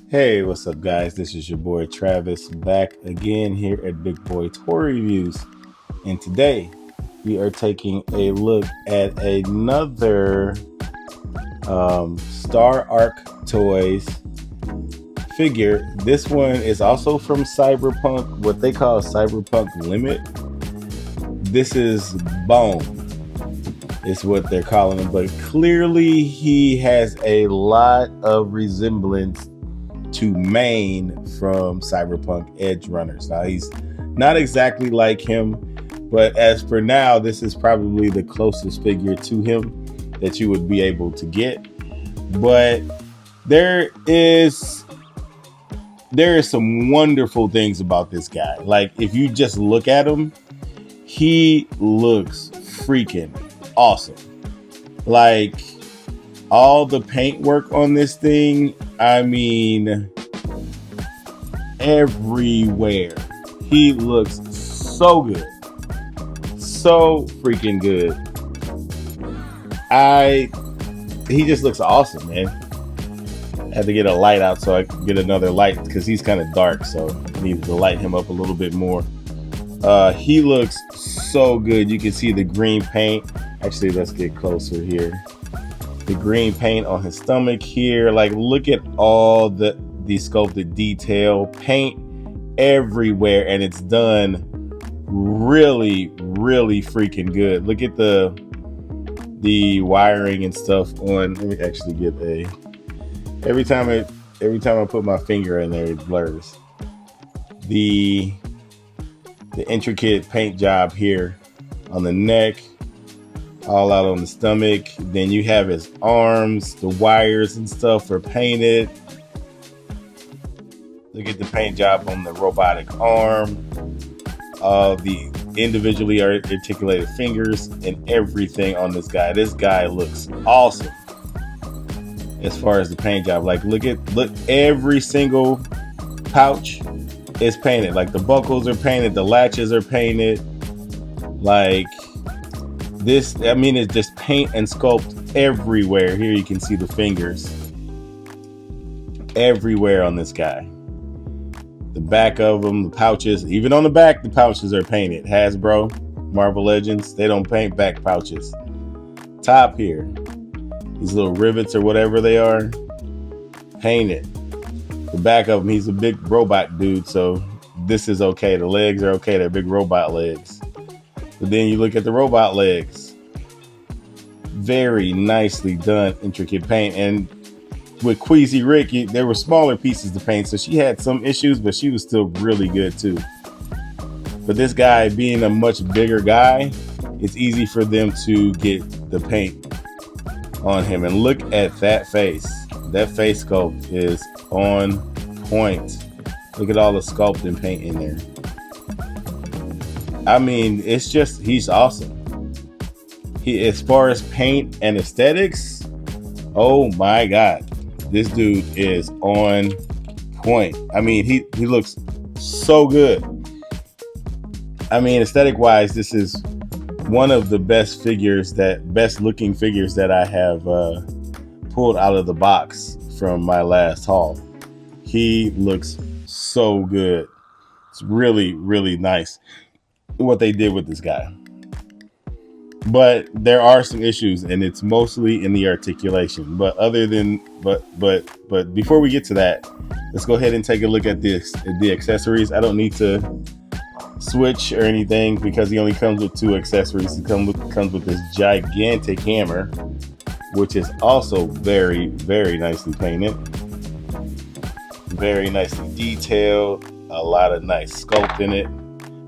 Hey, what's up, guys? This is your boy Travis back again here at Big Boy Toy Reviews. And today we are taking a look at another StarArc Toys figure. This one is also from Cyberpunk, what they call Cyberpunk Limit. This is Bone, is what they're calling him, but clearly he has a lot of resemblance to Maine from Cyberpunk Edge Runners. Now, he's not exactly like him, but as for now, this is probably the closest figure to him that you would be able to get. But there is some wonderful things about this guy. Like, if you just look at him, he looks freaking awesome. Like, all the paint work on this thing, I mean, everywhere. He looks so good. So freaking good. He just looks awesome, man. I had to get a light out so I could get another light because he's kind of dark, so I need to light him up a little bit more. He looks so good. You can see the green paint. Actually, let's get closer here. The green paint on his stomach here. Like, look at all the sculpted detail, paint everywhere, and it's done really freaking good. Look at the wiring and stuff on. Let me actually get a. Every time I put my finger in there, it blurs. The intricate paint job here on the neck, all out on the stomach. Then you have his arms, the wires and stuff are painted. Look at the paint job on the robotic arm, the individually articulated fingers, and everything on this guy. This guy looks awesome as far as the paint job. Like, look every single pouch is painted. Like, the buckles are painted, the latches are painted. Like, this, I mean, it's just paint and sculpt everywhere. Here you can see the fingers everywhere on this guy. The back of them, the pouches, even on the back, the pouches are painted. Hasbro, Marvel Legends, they don't paint back pouches. Top here, these little rivets or whatever they are, painted. The back of him, he's a big robot dude, so this is okay. The legs are okay, they're big robot legs. But then you look at the robot legs. Very nicely done, intricate paint. And with Queasy Rick, there were smaller pieces to paint, so she had some issues, but she was still really good too. But this guy, being a much bigger guy, it's easy for them to get the paint on him. And look at that face. That face sculpt is on point. Look at all the sculpt and paint in there. I mean, it's just, he's awesome. As far as paint and aesthetics, oh my God, this dude is on point. I mean, he looks so good. I mean, aesthetic wise, this is one of the best looking figures that I have pulled out of the box from my last haul. He looks so good. It's really nice what they did with this guy. But there are some issues, and it's mostly in the articulation. But before we get to that, let's go ahead and take a look at the accessories. I don't need to switch or anything because he only comes with 2 accessories. He comes with this gigantic hammer, which is also very nicely painted, very nicely detailed, a lot of nice sculpt in it.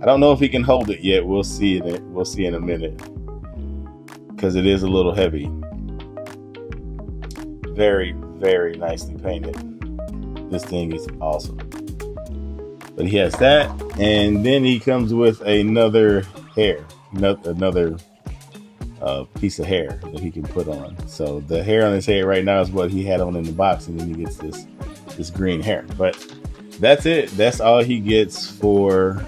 I don't know if he can hold it yet. We'll see in a minute, because it is a little heavy. Very nicely painted. This thing is awesome. But he has that, and then he comes with another piece of hair that he can put on. So the hair on his head right now is what he had on in the box, and then he gets this green hair. But that's it. That's all he gets for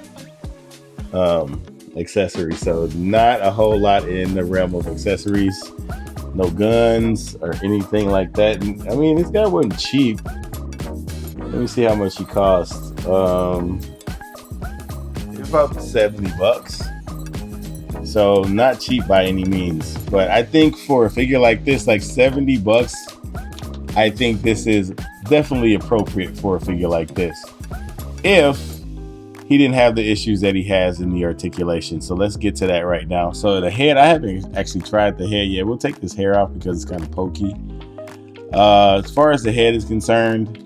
accessories. So not a whole lot in the realm of accessories. No guns or anything like that. I mean, this guy wasn't cheap. Let me see how much he costs. It's about 70 bucks. So not cheap by any means. But I think for a figure like this, like 70 bucks, I think this is definitely appropriate for a figure like this. If he didn't have the issues that he has in the articulation. So let's get to that right now. So the head, I haven't actually tried the head yet. We'll take this hair off because it's kind of pokey. As far as the head is concerned,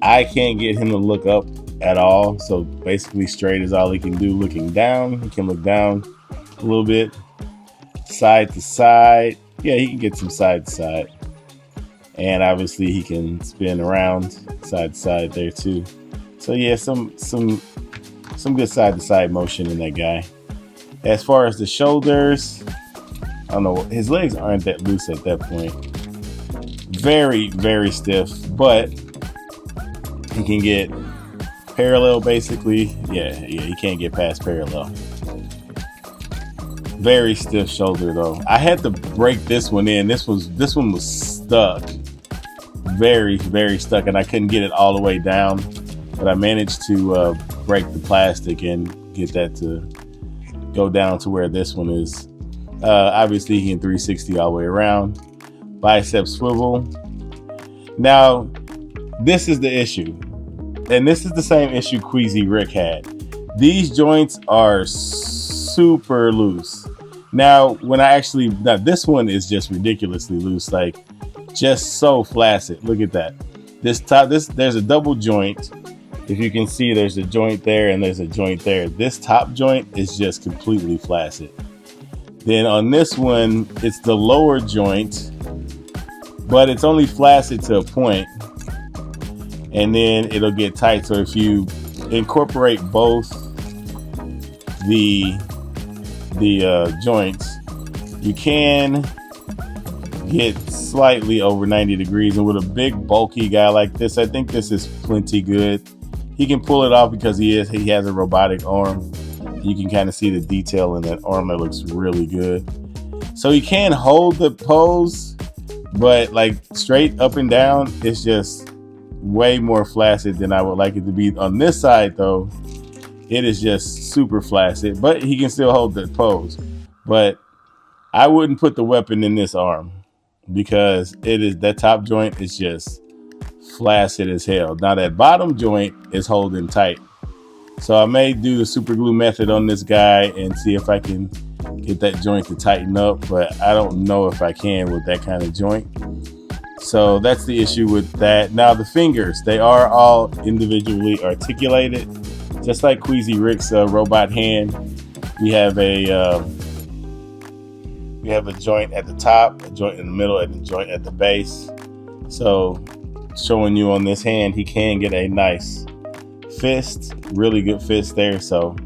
I can't get him to look up at all. So basically straight is all he can do. Looking down, he can look down a little bit, side to side. Yeah, he can get some side to side. And obviously he can spin around side to side there too. So yeah, some good side to side motion in that guy. As far as the shoulders, I don't know, his legs aren't that loose at that point. Very, very stiff, but he can get parallel basically. Yeah, he can't get past parallel. Very stiff shoulder though. I had to break this one in. This one was stuck. Very, very stuck, and I couldn't get it all the way down. But I managed to break the plastic and get that to go down to where this one is. Obviously, he can 360 all the way around. Bicep swivel. Now, this is the issue. And this is the same issue Queasy Rick had. These joints are super loose. Now, this one is just ridiculously loose, like just so flaccid. Look at that. There's a double joint. If you can see, there's a joint there and there's a joint there. This top joint is just completely flaccid. Then on this one, it's the lower joint, but it's only flaccid to a point. And then it'll get tight. So if you incorporate both the joints, you can get slightly over 90 degrees. And with a big bulky guy like this, I think this is plenty good. He can pull it off because he has a robotic arm. You can kind of see the detail in that arm that looks really good. So he can hold the pose, but like straight up and down, it's just way more flaccid than I would like it to be. On this side though, it is just super flaccid, but he can still hold the pose. But I wouldn't put the weapon in this arm because that top joint is just flaccid as hell. Now that bottom joint is holding tight. So I may do the super glue method on this guy and see if I can get that joint to tighten up, but I don't know if I can with that kind of joint. So that's the issue with that. Now the fingers, they are all individually articulated, just like Queasy Rick's robot hand. We have a joint at the top, a joint in the middle, and a joint at the base. So showing you on this hand, he can get a nice fist, really good fist there. So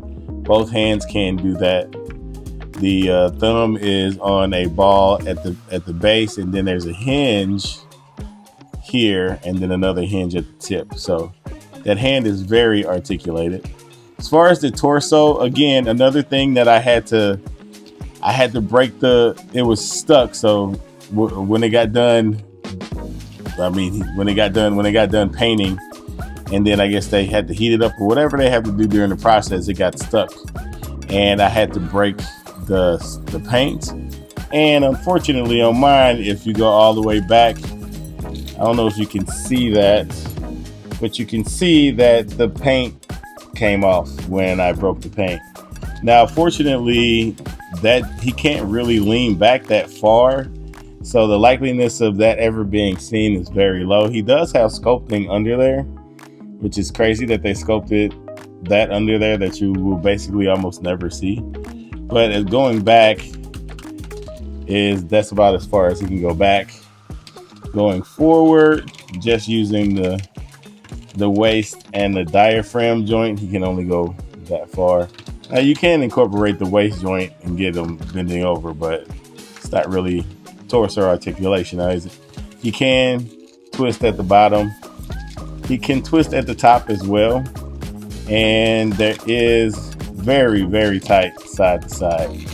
both hands can do that. The thumb is on a ball at the base, and then there's a hinge here, and then another hinge at the tip. So that hand is very articulated. As far as the torso, again, another thing that I had to break it was stuck. So when it got done, when it got done painting, and then I guess they had to heat it up or whatever they have to do during the process, it got stuck, and I had to break the paint. And unfortunately on mine, if you go all the way back, I don't know if you can see that, but you can see that the paint came off when I broke the paint. Now, fortunately, that he can't really lean back that far, so the likeliness of that ever being seen is very low. He does have sculpting under there, which is crazy that they sculpted that under there that you will basically almost never see. But as going back that's about as far as he can go back. Going forward, just using the waist and the diaphragm joint, he can only go that far. Now you can incorporate the waist joint and get him bending over, but it's not really torso articulation, is it? He can twist at the bottom. He can twist at the top as well. And there is very, very tight side to side.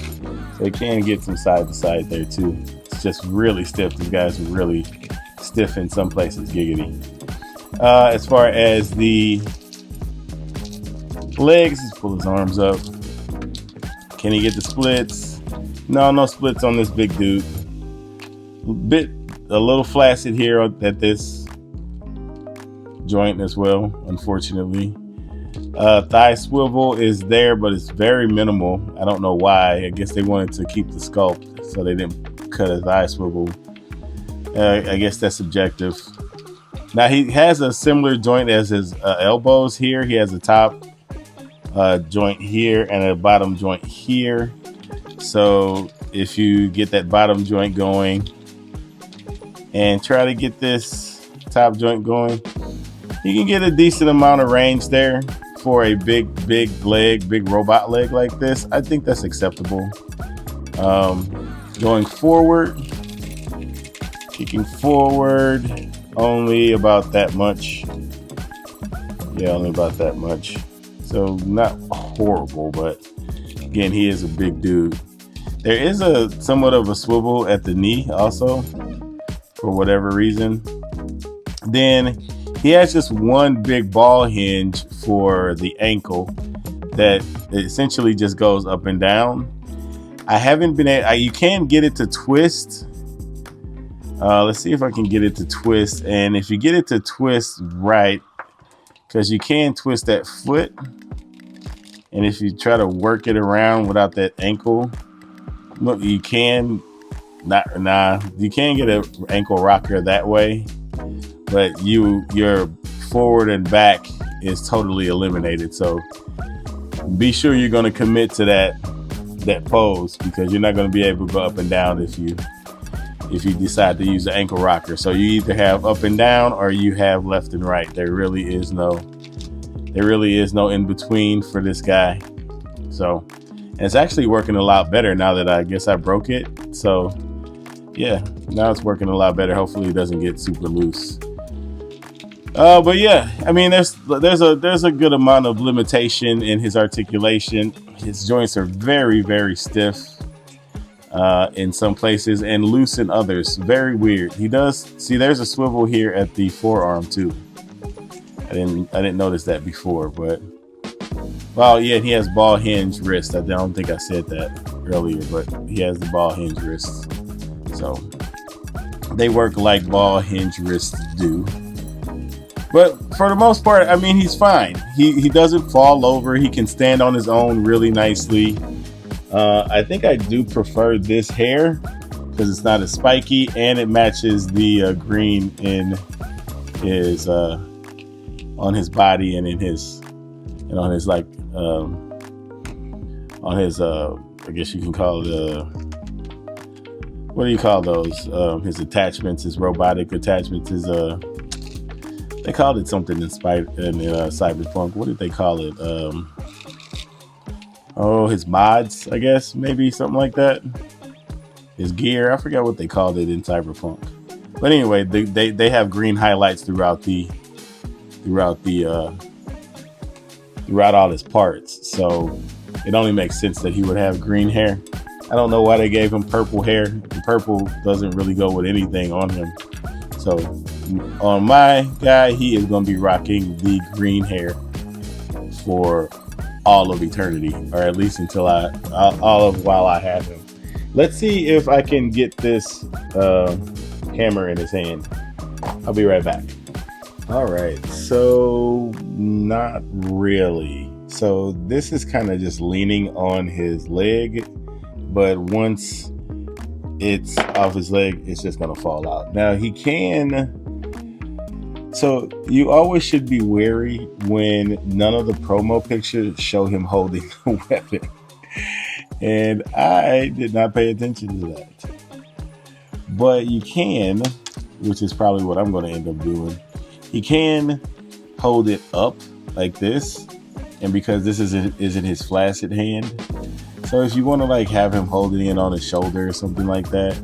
So he can get some side to side there too. It's just really stiff. These guys are really stiff in some places, giggity. As far as the legs, let's pull his arms up. Can he get the splits? No splits on this big dude. A little flaccid here at this joint as well, unfortunately. Thigh swivel is there, but it's very minimal. I don't know why. I guess they wanted to keep the sculpt, so they didn't cut a thigh swivel. I guess that's subjective. Now he has a similar joint as his elbows here. He has a top joint here and a bottom joint here. So if you get that bottom joint going and try to get this top joint going, you can get a decent amount of range there for a big robot leg like this. I think that's acceptable. Going forward, kicking forward, only about that much. Yeah, only about that much. So not horrible, but again, he is a big dude. There is somewhat of a swivel at the knee also, for whatever reason. Then he has just one big ball hinge for the ankle that essentially just goes up and down. I haven't been able, you can get it to twist. Let's see if I can get it to twist. And if you get it to twist right, because you can twist that foot. And if you try to work it around without that ankle, look, you can you can get an ankle rocker that way, but your forward and back is totally eliminated. So be sure you're going to commit to that pose, because you're not going to be able to go up and down if you decide to use the ankle rocker. So you either have up and down or you have left and right. There really is no in between for this guy. So, and it's actually working a lot better now that I guess I broke it. So yeah, now it's working a lot better. Hopefully it doesn't get super loose. But yeah, I mean, there's a good amount of limitation in his articulation. His joints are very, very stiff in some places and loose in others. Very weird. He does see there's a swivel here at the forearm too. I didn't notice that before, but well, yeah, he has ball hinge wrist. I don't think I said that earlier, but he has the ball hinge wrists. So they work like ball hinge wrists do. But for the most part, I mean, he's fine. He doesn't fall over. He can stand on his own really nicely. I think I do prefer this hair because it's not as spiky and it matches the green in his on his body and on his like on his I guess you can call it what do you call those? His attachments, his robotic attachments, his they called it something in Cyberpunk. What did they call it? His mods, I guess, maybe something like that. His gear, I forgot what they called it in Cyberpunk. But anyway, they have green highlights throughout all his parts. So it only makes sense that he would have green hair. I don't know why they gave him purple hair. The purple doesn't really go with anything on him. So on my guy, he is going to be rocking the green hair for all of eternity, or at least until while I have him. Let's see if I can get this hammer in his hand. I'll be right back. All right, so not really. So this is kind of just leaning on his leg, but once it's off his leg, it's just gonna fall out. Now he can. So you always should be wary when none of the promo pictures show him holding a weapon. And I did not pay attention to that. But you can, which is probably what I'm going to end up doing. He can hold it up like this. And because this isn't his flaccid hand. So if you want to like have him holding it on his shoulder or something like that,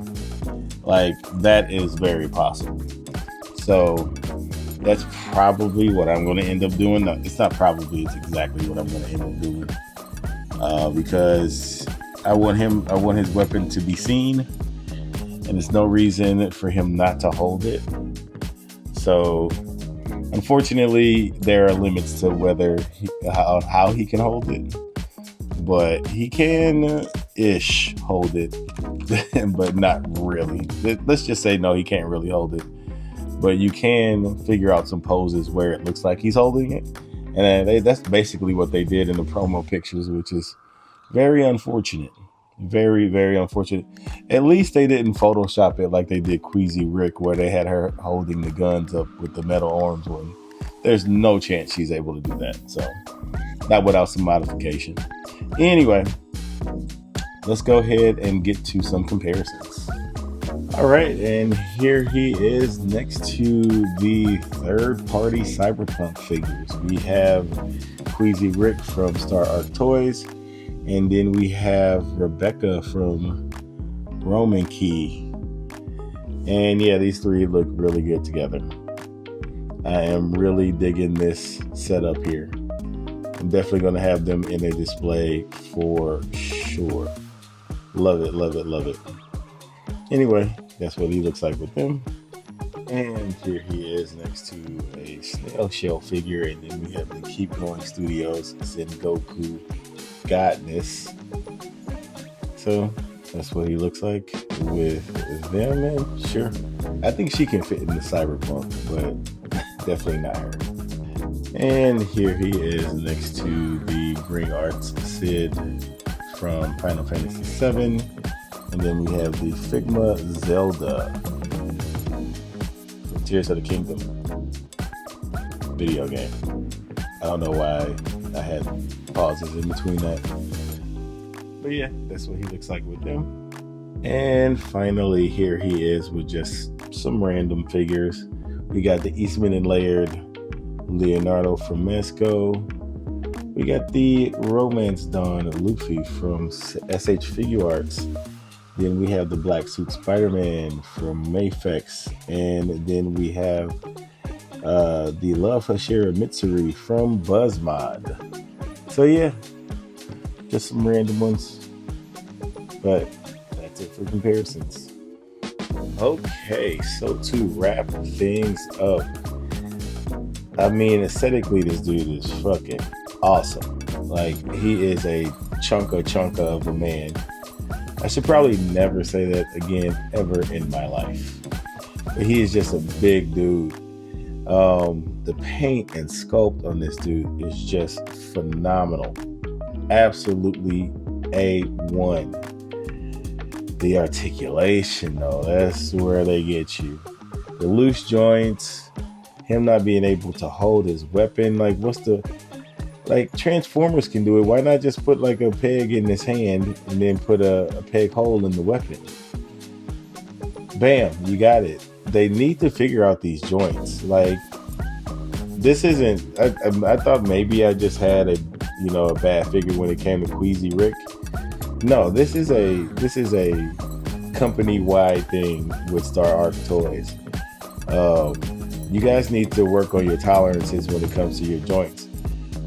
like that is very possible. So that's probably what I'm going to end up doing. No, it's not probably, it's exactly what I'm going to end up doing. Because I want his weapon to be seen, and there's no reason for him not to hold it. So I'm Unfortunately, there are limits to how he can hold it, but he can ish hold it, but not really. Let's just say no, he can't really hold it, but you can figure out some poses where it looks like he's holding it, and that's basically what they did in the promo pictures, which is very unfortunate. Very, very unfortunate. At least they didn't Photoshop it like they did Queasy Rick, where they had her holding the guns up with the metal arms. When there's no chance she's able to do that. So, not without some modification. Anyway, let's go ahead and get to some comparisons. All right, and here he is next to the third-party Cyberpunk figures. We have Queasy Rick from StarArc Toys. And then we have Rebecca from Roman Key. And yeah, these three look really good together. I am really digging this setup here. I'm definitely going to have them in a display for sure. Love it, love it, love it. Anyway, that's what he looks like with them. And here he is next to a snail shell figure. And then we have the Keep Going Studios Sengoku Godness. So that's what he looks like with them. And sure, I think she can fit in the Cyberpunk, but definitely not her. And here he is next to the Green Arts Sid from Final Fantasy VII. And then we have the Figma Zelda from Tears of the Kingdom video game. I don't know why I had pauses in between that. But yeah, that's what he looks like with them. And finally, here he is with just some random figures. We got the Eastman and Laird Leonardo from Mesco. We got the Romance Dawn Luffy from SH Figure Arts. Then we have the Black Suit Spider-Man from Mayfex. And then we have the Love Hashira Mitsuri from BuzzMod. So yeah, just some random ones, but that's it for comparisons. Okay, so to wrap things up, I mean, aesthetically, this dude is fucking awesome. Like, he is a chunka of a man. I should probably never say that again ever in my life, but he is just a big dude. The paint and sculpt on this dude is just phenomenal. Absolutely A1. The articulation, though, that's where they get you. The loose joints, him not being able to hold his weapon. Like, Transformers can do it. Why not just put like a peg in his hand and then put a peg hole in the weapon? Bam, you got it. They need to figure out these joints. Like, this isn't. I thought maybe I just had a bad figure when it came to Queasy Rick. No, this is a company-wide thing with StarArc Toys. You guys need to work on your tolerances when it comes to your joints,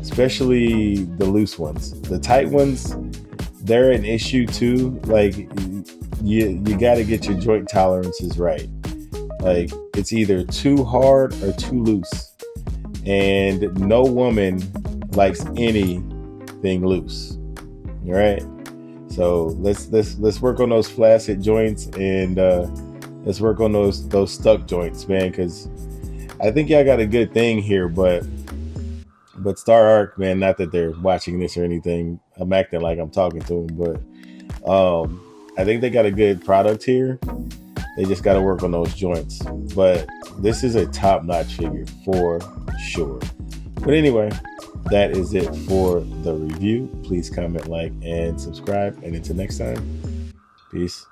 especially the loose ones. The tight ones, they're an issue too. Like, you got to get your joint tolerances right. Like, it's either too hard or too loose. And no woman likes anything loose. All right. So let's work on those flaccid joints, and let's work on those stuck joints, man. Because I think y'all got a good thing here, but StarArc, man. Not that they're watching this or anything. I'm acting like I'm talking to them, but I think they got a good product here. They just got to work on those joints. But this is a top-notch figure for sure. But anyway, that is it for the review. Please comment, like, and subscribe. And until next time, peace.